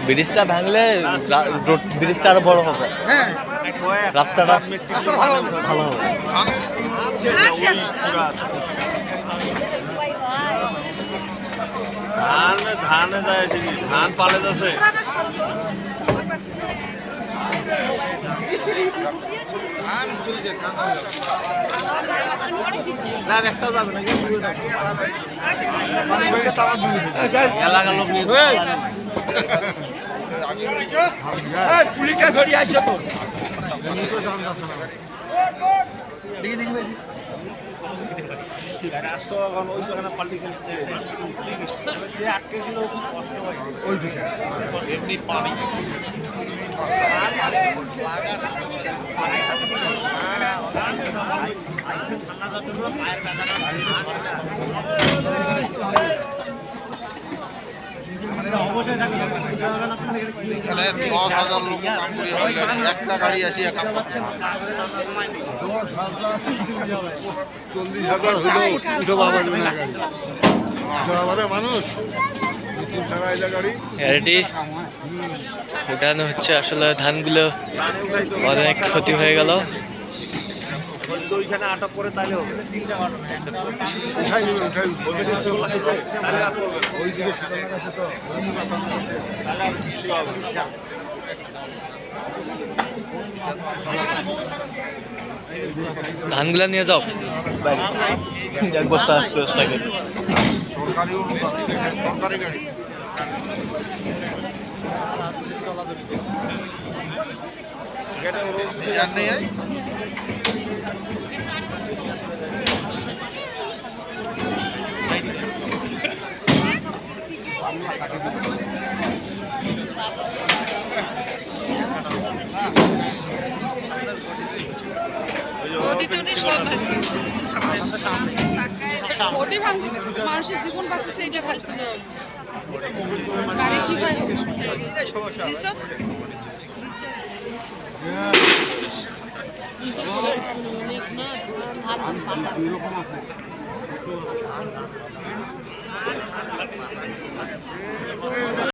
ব্রিজটা ভাঙলে ব্রিজটা আরো বড় হবে, রাস্তাটা ভালো হবে। ধানে যায়, ধান পালে যাচ্ছে। পুলিশটা ধরিয়ে আসছে তো পাল্টি খেলছে আটকে ছিল, এমনি পানি এখানে 10,000 লোক কাম করিয়া ফেললেন, একটা গাড়ি আসিয়া কাম করছে না। 40,000 হইল উঠো বাবার মানুষ গাড়িটি উঠানো হচ্ছে। আসলে ধানগুলো অনেক ক্ষতি হয়ে গেল। ওইখানে আটক করে তাহলে হবে। ধানগুলা নিয়ে যাও, এক বস্তা থাকে। সরকারি গাড়ি মানুষের জীবন বাঁচছে, এটা ভাবছিল অনেক না।